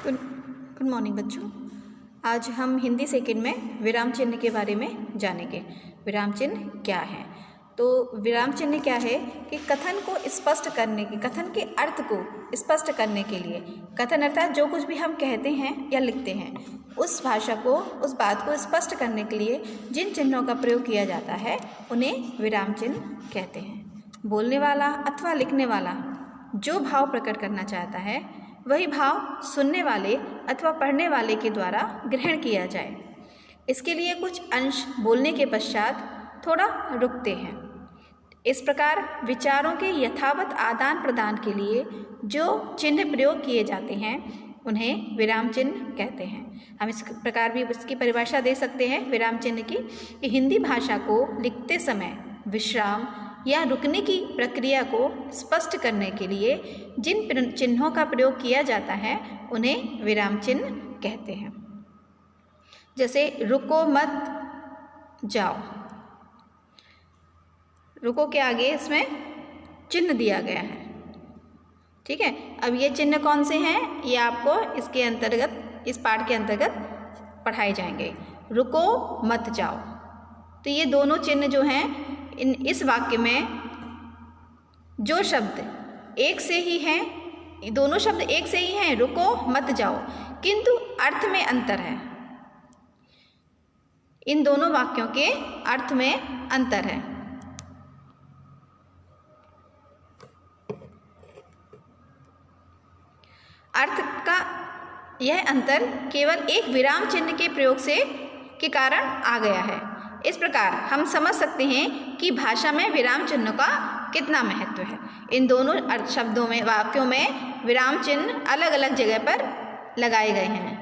Good morning बच्चों। आज हम हिंदी सेकंड में विराम चिन्ह के बारे में जानेंगे। विराम चिन्ह क्या है? तो विराम चिन्ह क्या है कि कथन को स्पष्ट करने के, कथन के अर्थ को स्पष्ट करने के लिए, कथन अर्थात जो कुछ भी हम कहते हैं या लिखते हैं उस भाषा को, उस बात को स्पष्ट करने के लिए जिन चिन्हों का प्रयोग किया जाता है उन्हें विराम चिन्ह कहते हैं। बोलने वाला अथवा लिखने वाला जो भाव प्रकट करना चाहता है वही भाव सुनने वाले अथवा पढ़ने वाले के द्वारा ग्रहण किया जाए। इसके लिए कुछ अंश बोलने के पश्चात थोड़ा रुकते हैं। इस प्रकार विचारों के यथावत आदान प्रदान के लिए जो चिन्ह प्रयोग किए जाते हैं उन्हें विराम चिन्ह कहते हैं। हम इस प्रकार भी इसकी परिभाषा दे सकते हैं विराम चिन्ह की कि हिंदी भाषा को लिखते समय विश्राम या रुकने की प्रक्रिया को स्पष्ट करने के लिए जिन चिन्हों का प्रयोग किया जाता है उन्हें विराम चिन्ह कहते हैं। जैसे रुको मत जाओ, रुको के आगे इसमें चिन्ह दिया गया है। ठीक है, अब ये चिन्ह कौन से हैं ये आपको इसके अंतर्गत, इस पाठ के अंतर्गत पढ़ाए जाएंगे। रुको मत जाओ, तो ये दोनों चिन्ह जो हैं इस वाक्य में जो शब्द एक से ही हैं, दोनों शब्द एक से ही हैं, रुको मत जाओ, किंतु अर्थ में अंतर है। इन दोनों वाक्यों के अर्थ में अंतर है। अर्थ का यह अंतर केवल एक विराम चिन्ह के प्रयोग से के कारण आ गया है। इस प्रकार हम समझ सकते हैं कि भाषा में विराम चिन्ह का कितना महत्व है। इन दोनों शब्दों में, वाक्यों में विराम चिन्ह अलग अलग जगह पर लगाए गए हैं।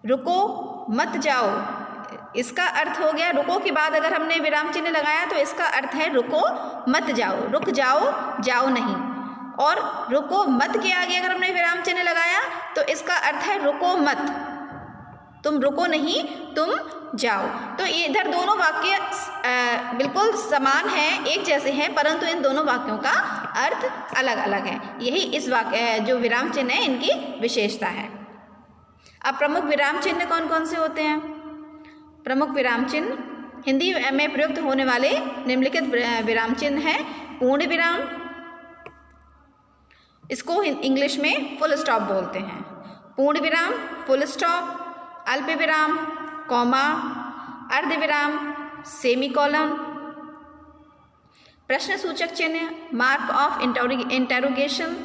रुको मत जाओ, इसका अर्थ हो गया, रुको के बाद अगर हमने विराम चिन्ह लगाया तो इसका अर्थ है रुको मत जाओ, रुक जाओ, जाओ नहीं। और रुको मत के आगे अगर हमने विराम चिन्ह लगाया तो इसका अर्थ है रुको मत, तुम रुको नहीं, तुम जाओ। तो इधर दोनों वाक्य बिल्कुल समान हैं, एक जैसे हैं, परंतु इन दोनों वाक्यों का अर्थ अलग अलग है। यही इस वाक्य जो विराम चिन्ह है इनकी विशेषता है। अब प्रमुख विराम चिन्ह कौन कौन से होते हैं? प्रमुख विराम चिन्ह हिंदी में प्रयुक्त होने वाले निम्नलिखित विराम चिन्ह हैं। पूर्ण विराम, इसको इंग्लिश में फुल स्टॉप बोलते हैं। पूर्ण विराम, फुल स्टॉप, अल्प विराम, कॉमा, अर्ध विराम, सेमीकोलन, प्रश्न सूचक चिन्ह, मार्क ऑफ इंटरोगेशन,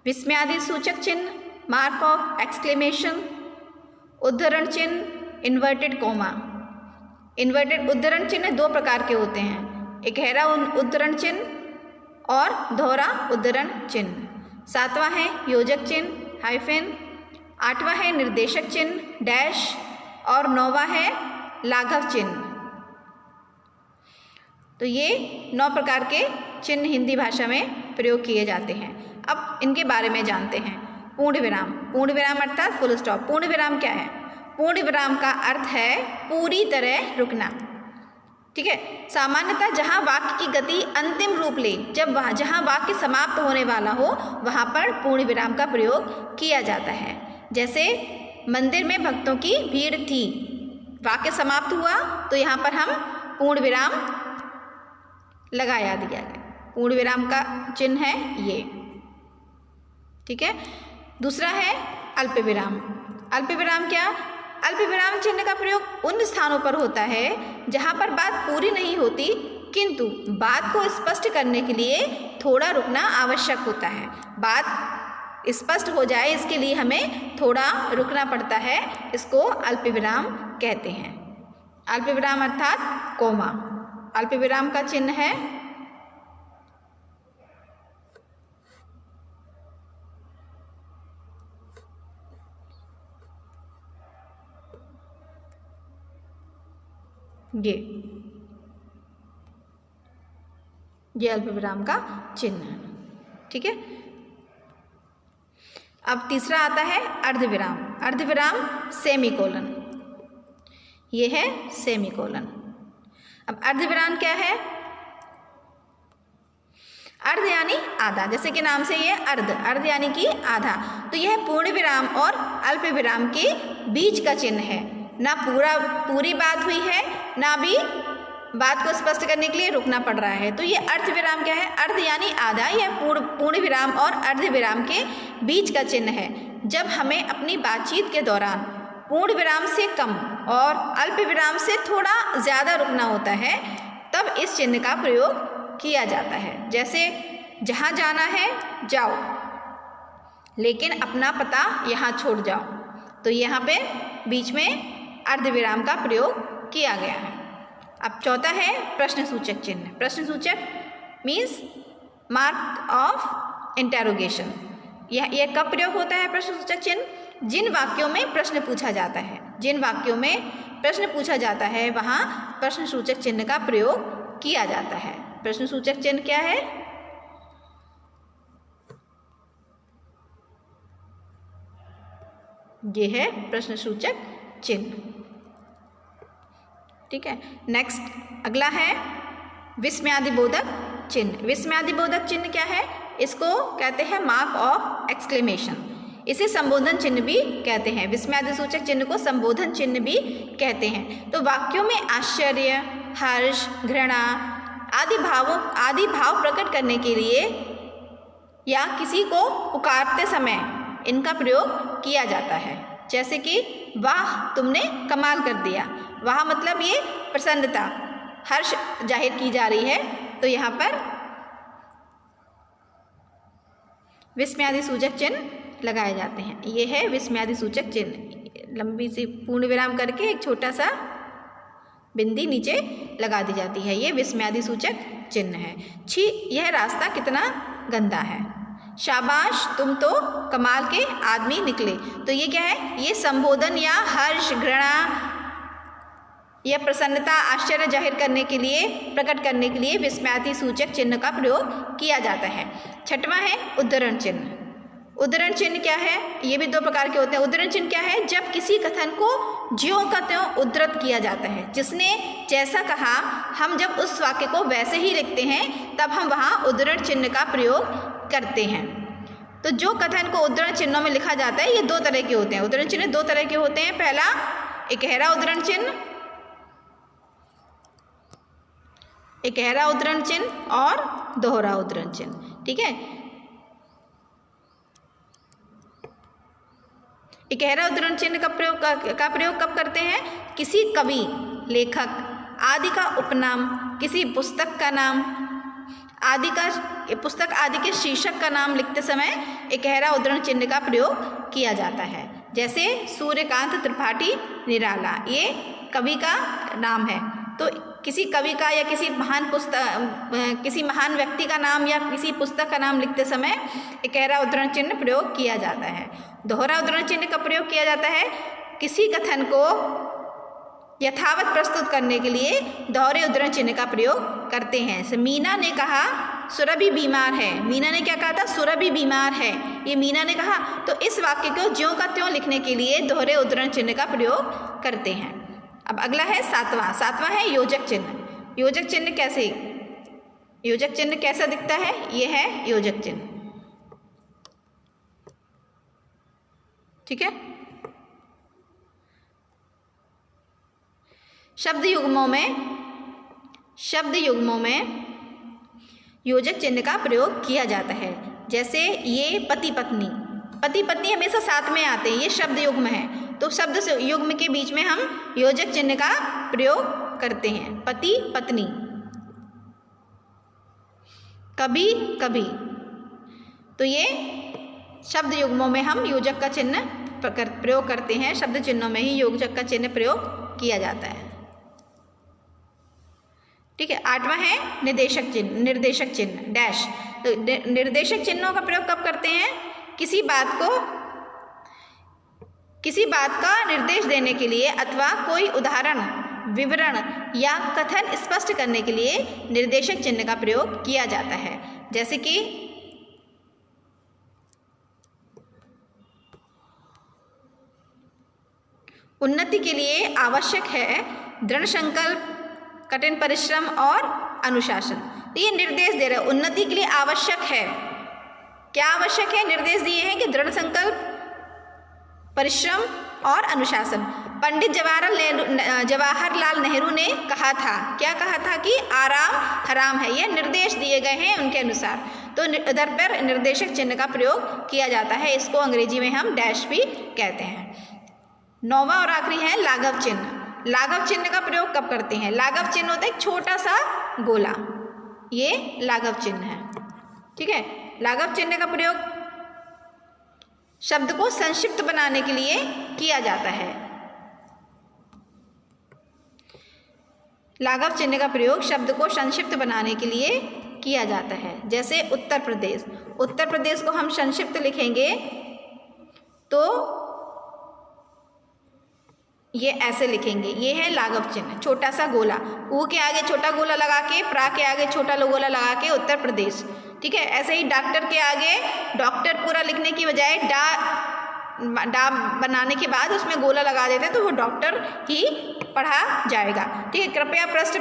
विस्मयादि सूचक चिन्ह, मार्क ऑफ एक्सक्लेमेशन, उद्धरण चिन्ह, इन्वर्टेड कॉमा। इन्वर्टेड उद्धरण चिन्ह दो प्रकार के होते हैं, एक गहरा उद्धरण चिन्ह और दोहरा उद्धरण चिन्ह। सातवां है योजक चिन्ह, हाइफन। आठवां है निर्देशक चिन्ह, डैश। और नौवां है लाघव चिन्ह। तो ये 9 प्रकार के चिन्ह हिंदी भाषा में प्रयोग किए जाते हैं। अब इनके बारे में जानते हैं। पूर्ण विराम, पूर्ण विराम अर्थात फुल स्टॉप। पूर्ण विराम क्या है? पूर्ण विराम का अर्थ है पूरी तरह रुकना। ठीक है, सामान्यतः जहाँ वाक्य की गति अंतिम रूप ले, जहाँ वाक्य समाप्त होने वाला हो वहाँ पर पूर्ण विराम का प्रयोग किया जाता है। जैसे मंदिर में भक्तों की भीड़ थी, वाक्य समाप्त हुआ तो यहाँ पर हम पूर्ण विराम लगाया दिया गया। पूर्ण विराम का चिन्ह है ये। ठीक है, दूसरा है अल्प विराम। अल्प विराम क्या? अल्प विराम चिन्ह का प्रयोग उन स्थानों पर होता है जहाँ पर बात पूरी नहीं होती किंतु बात को स्पष्ट करने के लिए थोड़ा रुकना आवश्यक होता है। बात स्पष्ट हो जाए इसके लिए हमें थोड़ा रुकना पड़ता है, इसको अल्प विराम कहते हैं। अल्प विराम अर्थात कोमा। अल्प विराम का चिन्ह है ये अल्प विराम का चिन्ह है। ठीक है, अब तीसरा आता है अर्धविराम। अर्धविराम सेमीकोलन, ये है सेमीकोलन। अब अर्धविराम क्या है? अर्ध यानी आधा, जैसे कि नाम से ये अर्ध, अर्ध यानी कि आधा। तो यह पूर्ण विराम और अल्प विराम के बीच का चिन्ह है। ना पूरी बात हुई है, ना भी बात को स्पष्ट करने के लिए रुकना पड़ रहा है। तो ये अर्ध विराम क्या है? अर्ध यानी आधा, यह पूर्ण विराम और अर्ध विराम के बीच का चिन्ह है। जब हमें अपनी बातचीत के दौरान पूर्ण विराम से कम और अल्प विराम से थोड़ा ज़्यादा रुकना होता है, तब इस चिन्ह का प्रयोग किया जाता है। जैसे जहाँ जाना है जाओ, लेकिन अपना पता यहाँ छोड़ जाओ। तो यहाँ पे बीच में अर्ध विराम का प्रयोग किया गया है। अब चौथा है प्रश्नसूचक चिन्ह। प्रश्नसूचक मीन्स मार्क ऑफ इंटेरोगेशन। यह कब प्रयोग होता है प्रश्नसूचक चिन्ह? जिन वाक्यों में प्रश्न पूछा जाता है, जिन वाक्यों में प्रश्न पूछा जाता है वहाँ प्रश्नसूचक चिन्ह का प्रयोग किया जाता है। प्रश्नसूचक चिन्ह क्या है? ये है प्रश्नसूचक चिन्ह। ठीक है, नेक्स्ट अगला है विस्मयादिबोधक चिन्ह। विस्मयादिबोधक चिन्ह क्या है? इसको कहते हैं मार्क ऑफ एक्सक्लेमेशन। इसे संबोधन चिन्ह भी कहते हैं। विस्मयादिसूचक चिन्ह को संबोधन चिन्ह भी कहते हैं। तो वाक्यों में आश्चर्य, हर्ष, घृणा आदि भाव प्रकट करने के लिए या किसी को पुकारते समय इनका प्रयोग किया जाता है। जैसे कि वाह तुमने कमाल कर दिया। वाह मतलब ये प्रसन्नता, हर्ष जाहिर की जा रही है। तो यहाँ पर विस्मयादिसूचक चिन्ह लगाए जाते हैं। ये है विस्मयादिसूचक चिन्ह। लंबी सी पूर्ण विराम करके एक छोटा सा बिंदी नीचे लगा दी जाती है। ये विस्मयादिसूचक चिन्ह है। छी, यह रास्ता कितना गंदा है। शाबाश, तुम तो कमाल के आदमी निकले। तो ये क्या है? ये संबोधन या हर्ष, घृणा या प्रसन्नता, आश्चर्य जाहिर करने के लिए, प्रकट करने के लिए विस्मयादिसूचक चिन्ह का प्रयोग किया जाता है। छठवां है उद्धरण चिन्ह। उद्धरण चिन्ह क्या है? ये भी दो प्रकार के होते हैं। उद्धरण चिन्ह क्या है? जब किसी कथन को ज्यों का त्यों उद्धृत किया जाता है। जिसने जैसा कहा, हम जब उस वाक्य को वैसे ही लिखते हैं तब हम वहाँ उद्धरण चिन्ह का प्रयोग करते हैं। तो जो कथन को उद्धरण चिन्हों में लिखा जाता है, ये दो तरह के होते हैं। उद्धरण चिन्ह दो तरह के होते हैं। पहला इकहरा उद्धरण चिन्ह, इकहरा उद्धरण चिन्ह और दोहरा उद्धरण चिन्ह। ठीक है, इकहरा उद्धरण चिन्ह का प्रयोग कब करते हैं? किसी कवि, लेखक आदि का उपनाम, किसी पुस्तक का नाम आदि का, पुस्तक आदि के शीर्षक का नाम लिखते समय इकहरा उद्धरण चिन्ह का प्रयोग किया जाता है। जैसे सूर्यकांत त्रिपाठी निराला, ये कवि का नाम है। तो किसी कवि का या किसी महान व्यक्ति का नाम या किसी पुस्तक का नाम लिखते समय इकहरा उद्धरण चिन्ह प्रयोग किया जाता है। दोहरा उद्धरण चिन्ह का प्रयोग किया जाता है किसी कथन को यथावत प्रस्तुत करने के लिए दोहरे उद्धरण चिन्ह का प्रयोग करते हैं। जैसे मीना ने कहा सुरभि बीमार है। मीना ने क्या कहा था? सुरभि बीमार है। ये मीना ने कहा। तो इस वाक्य को ज्यों का त्यों लिखने के लिए दोहरे उद्धरण चिन्ह का प्रयोग करते हैं। अब अगला है सातवां है योजक चिन्ह। योजक चिन्ह कैसा दिखता है? ये है योजक चिन्ह। ठीक है, शब्द युग्मों में योजक चिन्ह का प्रयोग किया जाता है। जैसे ये पति पत्नी हमेशा साथ में आते हैं, ये शब्द युग्म है। तो शब्द से युग्म के बीच में हम योजक चिन्ह का प्रयोग करते हैं। पति पत्नी, कभी कभी। तो ये शब्द युग्मों में हम योजक का चिन्ह प्रयोग करते हैं। शब्द चिन्हों में ही योजक का चिन्ह प्रयोग किया जाता है। ठीक है, आठवां है निर्देशक चिन्ह डैश। तो निर्देशक चिन्हों का प्रयोग कब करते हैं? किसी बात का निर्देश देने के लिए अथवा कोई उदाहरण, विवरण या कथन स्पष्ट करने के लिए निर्देशक चिन्ह का प्रयोग किया जाता है। जैसे कि उन्नति के लिए आवश्यक है दृढ़ संकल्प, कठिन परिश्रम और अनुशासन। तो ये निर्देश दे रहे हैं उन्नति के लिए आवश्यक है। क्या आवश्यक है? निर्देश दिए हैं कि दृढ़ संकल्प, परिश्रम और अनुशासन। पंडित जवाहरलाल नेहरू ने कहा था, क्या कहा था? कि आराम हराम है। ये निर्देश दिए गए हैं उनके अनुसार। तो इधर पर निर्देशक चिन्ह का प्रयोग किया जाता है। इसको अंग्रेजी में हम डैश भी कहते हैं। 9वां और आखिरी है लाघव चिन्ह। लाघव चिन्ह का प्रयोग कब करते हैं? लाघव चिन्ह होता है एक छोटा सा गोला, ये लाघव चिन्ह है। ठीक है, लाघव चिन्ह का प्रयोग शब्द को संक्षिप्त बनाने के लिए किया जाता है। लाघव चिन्ह का प्रयोग शब्द को संक्षिप्त बनाने के लिए किया जाता है। जैसे उत्तर प्रदेश, उत्तर प्रदेश को हम संक्षिप्त लिखेंगे तो ये ऐसे लिखेंगे, ये है लाघव चिन्ह, छोटा सा गोला, ऊ के आगे छोटा गोला लगा के, प्रा के आगे छोटा गोला लगा के उत्तर प्रदेश। ठीक है, ऐसे ही डॉक्टर के आगे डॉक्टर पूरा लिखने की बजाय डा बनाने के बाद उसमें गोला लगा देते हैं तो वो डॉक्टर ही पढ़ा जाएगा। ठीक है, कृपया पृष्ठ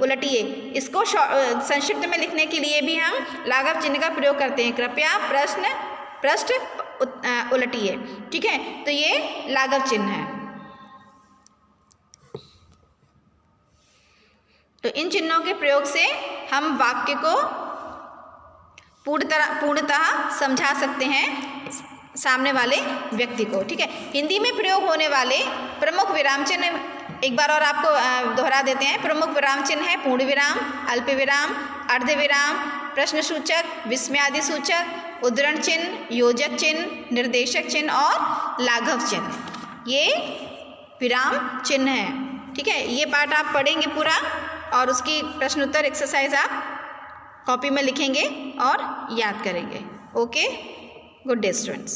उलटिए। इसको संक्षिप्त में लिखने के लिए भी हम लाघव चिन्ह का प्रयोग करते हैं, कृपया पृष्ठ उलटिए। ठीक है, तो ये लाघव चिन्ह है। तो इन चिन्हों के प्रयोग से हम वाक्य को पूर्णतः समझा सकते हैं सामने वाले व्यक्ति को। ठीक है, हिंदी में प्रयोग होने वाले प्रमुख विराम चिन्ह एक बार और आपको दोहरा देते हैं। प्रमुख विराम चिन्ह है पूर्ण विराम, अल्प विराम, अर्ध विराम, प्रश्न सूचक, विस्मयादि सूचक, उद्धरण चिन्ह, योजक चिन्ह, निर्देशक चिन्ह और लाघव चिन्ह। ये विराम चिन्ह है। ठीक है, ये पाठ आप पढ़ेंगे पूरा और उसकी प्रश्नोत्तर एक्सरसाइज आप कॉपी में लिखेंगे और याद करेंगे। Okay, good day students.